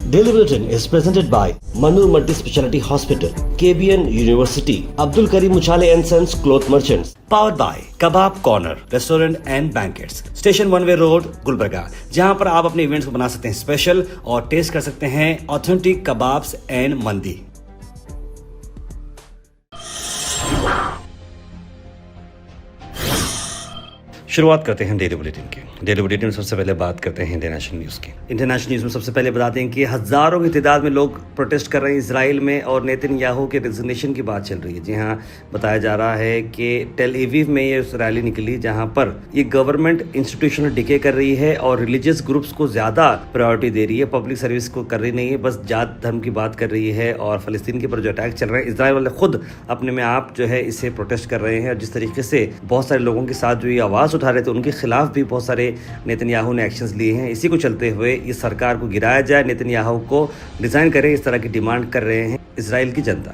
Daily Bulletin is presented by Manur Multi-Speciality Hospital, KBN University, Abdul Karim Uchale and Sons Cloth Merchants. Powered by Kebab Corner Restaurant and Banquets, Station One Way Road, Gulbarga, जहां पर आप अपने events को बना सकते हैं special और test कर सकते हैं ऑथेंटिक कबाब्स एंड मंदी। शुरुआत करते हैं डेली बुलेटिन की। डेली बुलेटिन में सबसे पहले बात करते हैं इंटरनेशनल न्यूज़ की। इंटरनेशनल न्यूज़ में सबसे पहले बता दें कि हज़ारों की तादाद में लोग प्रोटेस्ट कर रहे हैं इसराइल में और नेतन्याहू के रिजिग्नेशन की बात चल रही है। जी हाँ, बताया जा रहा है कि टेल अवीव में ये रैली निकली जहाँ पर ये गवर्नमेंट इंस्टीट्यूशनल डिके कर रही है और रिलीजियस ग्रुप्स को ज़्यादा प्रायोरिटी दे रही है, पब्लिक सर्विस को कर रही नहीं है, बस जात धर्म की बात कर रही है। और फ़लस्तीन के ऊपर जो अटैक चल रहे हैं, इसराइल वाले खुद अपने में आप जो है इसे प्रोटेस्ट कर रहे हैं। और जिस तरीके से बहुत सारे लोगों के साथ जो ये आवाज़ उठा रहे थे उनके खिलाफ भी बहुत सारे नेतन्याहू ने एक्शंस लिए हैं। इसी को चलते हुए इस सरकार को गिराया जाए, नेतन्याहू को रिजाइन करें, इस तरह की डिमांड कर रहे हैं इजराइल की जनता।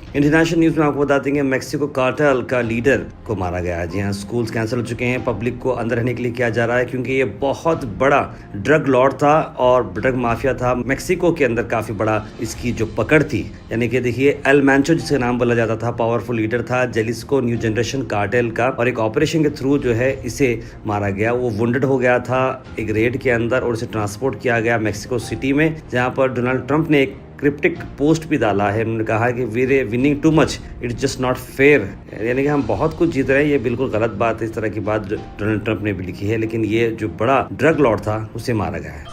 इंटरनेशनल न्यूज़ में आपको बता देंगे मैक्सिको कार्टेल का लीडर को मारा गया है। जी हाँ, स्कूल्स कैंसिल हो चुके हैं, पब्लिक को अंदर रहने के लिए किया जा रहा है क्योंकि ये बहुत बड़ा ड्रग लॉर्ड था और ड्रग माफिया था। मैक्सिको के अंदर काफ़ी बड़ा इसकी जो पकड़ थी, यानी कि देखिए एल मैंचो जिसका नाम बोला जाता था, पावरफुल लीडर था जेलिस्को न्यू जनरेशन कार्टेल का, और एक ऑपरेशन के थ्रू जो है इसे मारा गया। वो वुंडेड हो गया था एक रेड के अंदर और इसे ट्रांसपोर्ट किया गया मैक्सिको सिटी में, जहाँ पर डोनाल्ड ट्रंप ने एक क्रिप्टिक पोस्ट भी डाला है। उन्होंने कहा कि we're winning too much, it's just not fair, यानी कि हम बहुत कुछ जीत रहे हैं, ये बिल्कुल गलत बात है। इस तरह की बात डोनाल्ड ट्रंप ने भी लिखी है, लेकिन ये जो बड़ा ड्रग लॉर्ड था उसे मारा गया है।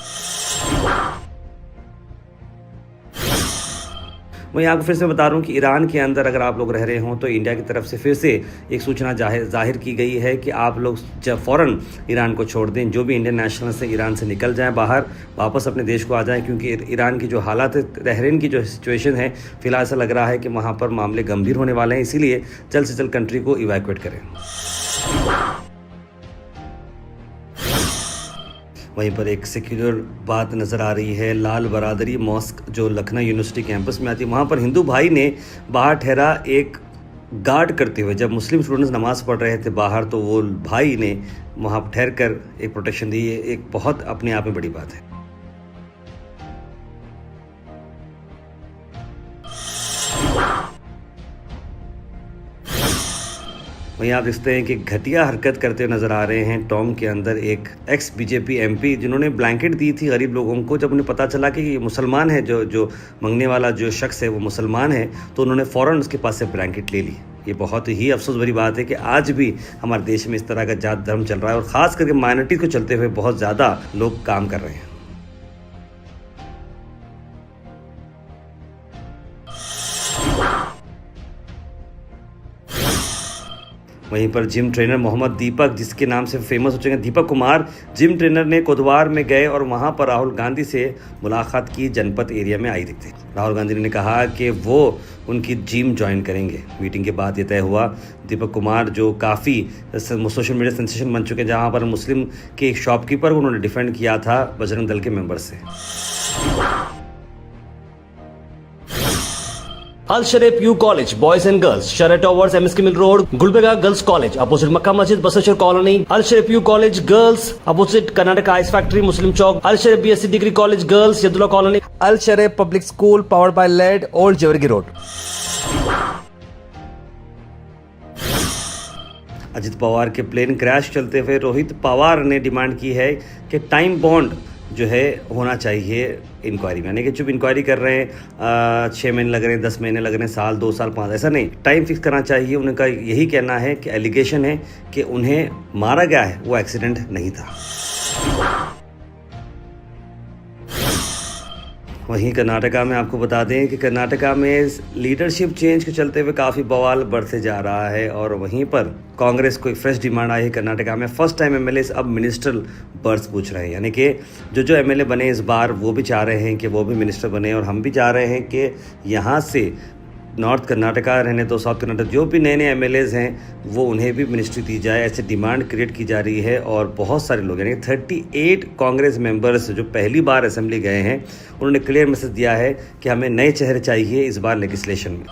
वहीं आपको फिर से बता रहा हूँ कि ईरान के अंदर अगर आप लोग रह रहे हों तो इंडिया की तरफ से फिर से एक सूचना जाहिर की गई है कि आप लोग जब फ़ौरन ईरान को छोड़ दें, जो भी इंडियन नेशनल से ईरान से निकल जाएं बाहर, वापस अपने देश को आ जाएं, क्योंकि ईरान की जो हालात है, बहरीन की जो सिचुएशन है, फिलहाल ऐसा लग रहा है कि वहाँ पर मामले गंभीर होने वाले हैं, इसीलिए जल्द से जल्द कंट्री को इवैक्यूएट करें। वहीं पर एक सेक्युलर बात नज़र आ रही है। लाल बरादरी मॉस्क जो लखनऊ यूनिवर्सिटी कैंपस में आती है, वहाँ पर हिंदू भाई ने बाहर ठहरा एक गार्ड करते हुए, जब मुस्लिम स्टूडेंट्स नमाज़ पढ़ रहे थे बाहर, तो वो भाई ने वहाँ ठहर कर एक प्रोटेक्शन दी। एक बहुत अपने आप में बड़ी बात है। वहीं आप देखते हैं कि घटिया हरकत करते हुए नजर आ रहे हैं टॉम के अंदर एक एक्स बीजेपी एमपी, जिन्होंने ब्लैंकेट दी थी गरीब लोगों को। जब उन्हें पता चला कि ये मुसलमान है, जो मंगने वाला जो शख्स है वो मुसलमान है, तो उन्होंने फ़ौरन उसके पास से ब्लैंकेट ले ली। ये बहुत ही अफसोस भरी बात है कि आज भी हमारे देश में इस तरह का जात धर्म चल रहा है और ख़ास करके माइनॉरिटी को चलते हुए बहुत ज़्यादा लोग काम कर रहे हैं। वहीं पर जिम ट्रेनर मोहम्मद दीपक, जिसके नाम से फेमस हो चुके हैं दीपक कुमार, जिम ट्रेनर ने कोतवार में गए और वहां पर राहुल गांधी से मुलाकात की। जनपद एरिया में आई दिखते राहुल गांधी ने कहा कि वो उनकी जिम ज्वाइन करेंगे। मीटिंग के बाद ये तय हुआ। दीपक कुमार जो काफ़ी सोशल मीडिया सेंसेशन बन चुके हैं, जहां पर मुस्लिम के एक शॉपकीपर को उन्होंने डिफेंड किया था बजरंग दल के मेंबर से। Al Sharif U College, Boys and Girls, Sharia Towers, MSK Mill Road, Gulbarga Girls College, opposite Makkah Masjid, Basashar Colony. Al Sharif U College Girls, opposite Karnataka Ice Factory, Muslim Chowk. Al Sharif BSc Degree College Girls, Yadullah Colony. Al Sharif Public School, powered by LED, Old Jawargi Road. Ajit Pawar के plane crash चलते हुए रोहित पवार ने demand की है कि time bound जो है होना चाहिए इंक्वायरी में, यानी कि जब इंक्वायरी कर रहे हैं 6 महीने लग रहे हैं, 10 महीने लग रहे हैं, साल 2 साल 5, ऐसा नहीं, टाइम फिक्स करना चाहिए। उनका यही कहना है कि एलिगेशन है कि उन्हें मारा गया है, वो एक्सीडेंट नहीं था। वहीं कर्नाटका में आपको बता दें कि कर्नाटका में लीडरशिप चेंज के चलते हुए काफ़ी बवाल बढ़ते जा रहा है और वहीं पर कांग्रेस को एक फ्रेश डिमांड आई है। कर्नाटका में फर्स्ट टाइम एमएलए अब मिनिस्ट्रल बर्थ पूछ रहे हैं, यानी कि जो एमएलए बने इस बार वो भी चाह रहे हैं कि वो भी मिनिस्टर बने, और हम भी चाह रहे हैं कि यहाँ से नॉर्थ कर्नाटका रहने तो साउथ कर्नाटक जो भी नए एमएलएज हैं वो उन्हें भी मिनिस्ट्री दी जाए, ऐसे डिमांड क्रिएट की जा रही है। और बहुत सारे लोग, यानी 38 कांग्रेस मेंबर्स जो पहली बार असेंबली गए हैं, उन्होंने क्लियर मैसेज दिया है कि हमें नए चेहरे चाहिए इस बार लेजिस्लेशन में।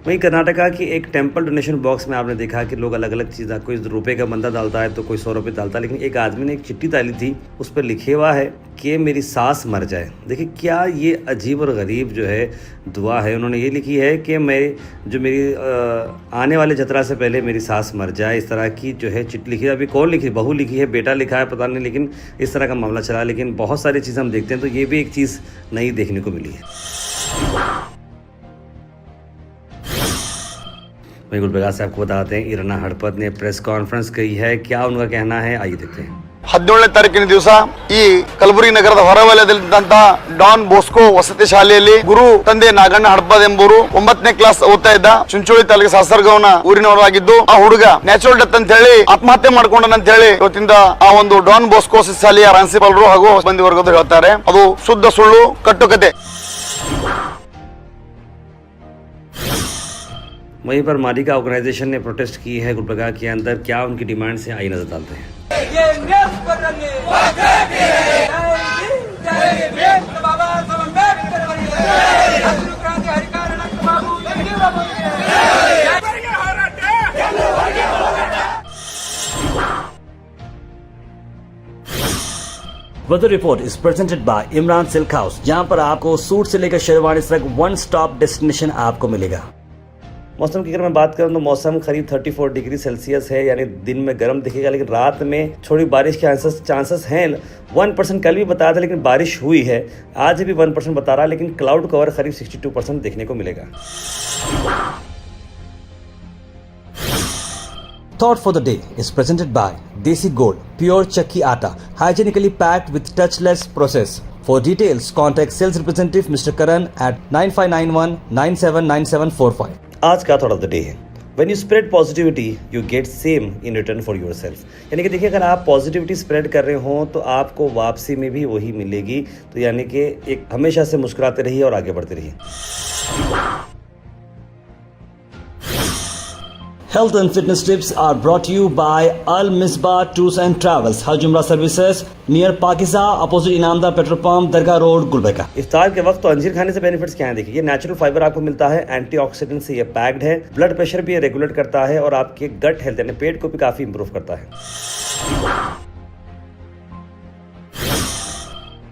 वहीं कर्नाटका की एक टेम्पल डोनेशन बॉक्स में आपने देखा कि लोग अलग अलग चीज़, कोई रुपए का बंदा डालता है तो कोई 100 रुपये डालता है, लेकिन एक आदमी ने एक चिट्ठी डाली थी, उस पर लिखे हुआ है कि मेरी सास मर जाए। देखिए क्या ये अजीब और गरीब जो है दुआ है। उन्होंने ये लिखी है कि मेरी आने वाले जतरा से पहले मेरी सास मर जाए, इस तरह की जो है चिट्ठी लिखी है। अभी कौन लिखी, बहू लिखी है, बेटा लिखा है, पता नहीं, लेकिन इस तरह का मामला चला। लेकिन बहुत सारी चीज़ें हम देखते हैं तो ये भी एक चीज़ नई देखने को मिली है। वहीं गुलबर्गा से आपको बताते हैं इरना हड़पत ने प्रेस कॉन्फ्रेंस की है, क्या उनका कहना है, आइए देखते हैं। 17ನೇ ತಾರೀಕಿನ ದಿವಸ ಈ ಕಲಬುರಗಿ ನಗರದ ಹೊರವಲಯದಲ್ಲಿದ್ದಂತಹ ಡಾನ್ ಬೋಸ್ಕೋ ವಸತಿ ಶಾಲೆಯಲ್ಲಿ ಗುರು ತಂದೆ ನಾಗಣ್ಣ ಹಡಪದ್ ಎಂಬುವರು 9ನೇ ಕ್ಲಾಸ್ ಓದ್ತಾ ಇದ್ದ. ಚುಂಚೋಳಿ ತಾಲೂಕು ಸಾಸರಗೌನ ಊರಿನವರಾಗಿದ್ದು ಆ ಹುಡುಗ ನ್ಯಾಚುರಲ್ ಡೆತ್ ಅಂತ ಹೇಳಿ ಆತ್ಮಹತ್ಯೆ ಮಾಡ್ಕೊಂಡಂತ ಹೇಳಿ ಇವತ್ತಿಂದ ಆ ಒಂದು ಡಾನ್ ಬೋಸ್ಕೋ ವಸತಿ ಶಾಲೆಯ ಪ್ರಿನ್ಸಿಪಾಲರು ಹಾಗೂ ಸಿಬ್ಬಂದಿ ವರ್ಗದವರು ಹೇಳ್ತಾರೆ. ಅದು ಶುದ್ಧ ಸುಳ್ಳು, ಕಟ್ಟುಕತೆ. वहीं पर मालिका ऑर्गेनाइजेशन ने प्रोटेस्ट की है गुलबर्गा के अंदर, क्या उनकी डिमांड से आई नजर डालते हैं। Weather report is presented by Imran silk house, जहां पर आपको सूट से लेकर शेरवानी तक वन स्टॉप डेस्टिनेशन आपको मिलेगा। मौसम की अगर मैं बात करूं तो मौसम करीब 34 डिग्री सेल्सियस है, यानी दिन में गर्म दिखेगा, लेकिन रात में थोड़ी बारिश के चांसेस हैं। 1% कल भी बताया था, लेकिन बारिश हुई है। आज भी 1% बता रहा है, लेकिन क्लाउड कवर करीब 62% देखने को मिलेगा। Thought for the day is presented by Desi Gold, pure chakki atta, hygienically packed with touchless process. For details, contact sales representative Mr. Karan at 9591 979745. आज का थॉट ऑफ द डे है, when you spread positivity you get same in return for your self. यानी कि देखिए अगर आप positivity spread कर रहे हो तो आपको वापसी में भी वही मिलेगी। तो यानी कि एक हमेशा से मुस्कुराते रहिए और आगे बढ़ते रहिए। Health and fitness tips are brought to you by Al Misbah Tours and Travels, Hajj Umrah Services, near Pakiza, opposite Inamda Petrol Pump, Dargah Road, Gulbarga। इफ्तार के वक्त तो अंजीर खाने से बेनिफिट्स क्या हैं देखिए, ये नेचुरल फाइबर आपको मिलता है, एंटीऑक्सीडेंट से ये पैक्ड है, ब्लड प्रेशर भी ये रेगुलेट करता है और आपके गट हेल्थ यानी पेट को भी काफी इंप्रूव करता है।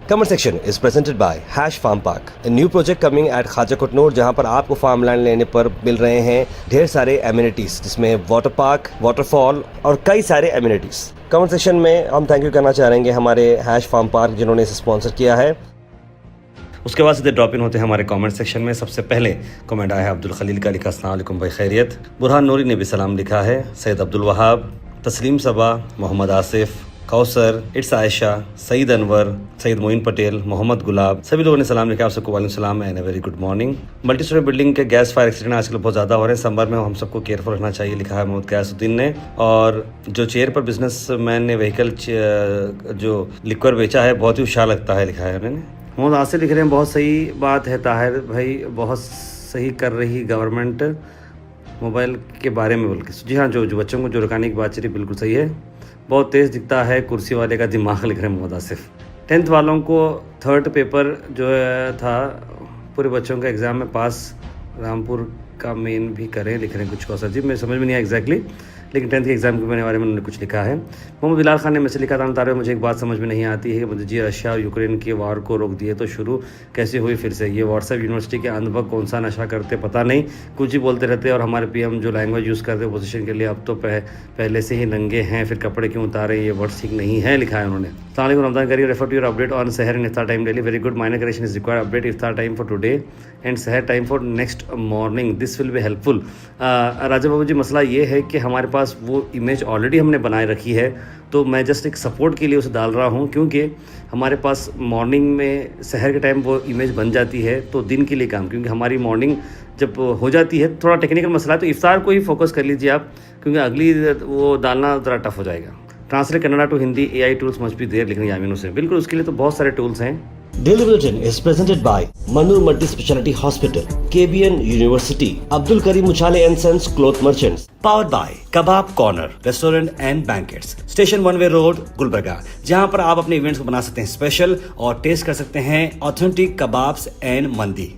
Comment section is presented by Hash Farm Park, a new project coming at Khaja Kotnoor, जहां पर आपको फार्म लैंड लेने पर मिल रहे हैं ढेर सारे एमिनिटीज, जिसमें वाटर पार्क, वाटरफॉल और कई सारे एमिनिटीज। कमेंट सेक्शन में हम थैंक यू करना चाहेंगे हमारे हैश फार्म पार्क जिन्होंने इसे स्पॉन्सर किया है। उसके बाद सीधे ड्रॉप इन होते हैं हमारे कमेंट सेक्शन में। सबसे पहले कमेंट आया है अब्दुल खलील का, लिखा अस्सलाम वालेकुम भाई खैरियत। बुरहान नूरी ने भी सलाम लिखा है। सैयद अब्दुल वहाब, तस्लीम सबा, मोहम्मद आसिफ, कौसर, इट्स आयशा, सईद अनवर, सईद मोइन पटेल, मोहम्मद गुलाब, सभी लोगों ने सलाम लिखा। आप सबको वालेकुम सलाम and a very good morning. Multi storey building के गैस फायर एक्सीडेंट आजकल बहुत ज़्यादा हो रहे हैं, समर में हम सबको केयरफुल रखना चाहिए, लिखा है मोहम्मद गयासुद्दीन ने। और जो चेयर पर बिजनेसमैन ने व्हीकल जो लिक्वर बेचा है बहुत ही होशियार लगता है, लिखा है उन्होंने। मोहम्मद आसिफ लिख रहे हैं बहुत सही बात है ताहिर भाई, बहुत सही कर रही गवर्नमेंट मोबाइल के बारे में बोल के। जी हाँ, जो बच्चों को जो रुकाने की बात चली बिल्कुल सही है, बहुत तेज़ दिखता है कुर्सी वाले का दिमाग, लिख रहे हैं मोहम्मद आसिफ। 10th वालों को 3rd पेपर जो था पूरे बच्चों का एग्ज़ाम में पास रामपुर का मेन भी करें, लिख रहे हैं कुछ कौसर जी, मुझे समझ में नहीं आया एग्जैक्टली, लेकिन 10th के एग्ज़ाम के बारे में उन्होंने कुछ लिखा है। मोहम्मद बिलाल खान ने मैसेज लिखा था, तारे मुझे एक बात समझ में नहीं आती है कि मुझे जी रशिया और यूक्रेन के वार को रोक दिए तो शुरू कैसे हुई फिर से। ये व्हाट्सएप यूनिवर्सिटी के अनुभव कौन सा नशा करते पता नहीं, कुछ ही बोलते रहते और हमारे पीएम जो लैंग्वेज यूज़ करते हैं पोजीशन के लिए, अब तो पहले से ही नंगे हैं, फिर कपड़े क्यों उतारे, ये वर्ड्स ठीक नहीं है, लिखा है उन्होंने। अस्सलाम रमज़ान करिए, refer to your update on सहर एंड इफ्तार time daily, very good, minor correction is required, update इफ्तार टाइम फॉर टुडे एंड सहर time for next morning, this will be helpful. Raja Babu ji, मसला ये है कि हमारे पास वो इमेज ऑलरेडी हमने बनाए रखी है, तो मैं जस्ट एक सपोर्ट के लिए उसे डाल रहा हूँ, क्योंकि हमारे पास मॉर्निंग में सहर के टाइम वो इमेज बन जाती है तो दिन के लिए काम, क्योंकि हमारी मॉर्निंग जब हो जाती है, थोड़ा टेक्निकल मसला है, तो इफ्तार को ही फोकस कर लीजिए आप, क्योंकि अगली वो डालना ज़रा टफ हो जाएगा। Translate Kannada to Hindi, AI tools must be there, लिखने यामिनों से, बिल्कुल उसके लिए तो बहुत सारे टूल्स हैं। Daily Bulletin is presented by Manur Multi Speciality Hospital, KBN University, Abdul Karim Uchale and Sons Cloth Merchants. Powered by Kebab Corner Restaurant and Banquets, Station 1 Way Road, Gulbarga, जहां पर आप अपने इवेंट्स को बना सकते हैं स्पेशल और टेस्ट कर सकते हैं ऑथेंटिक कबाब्स एंड मंदी।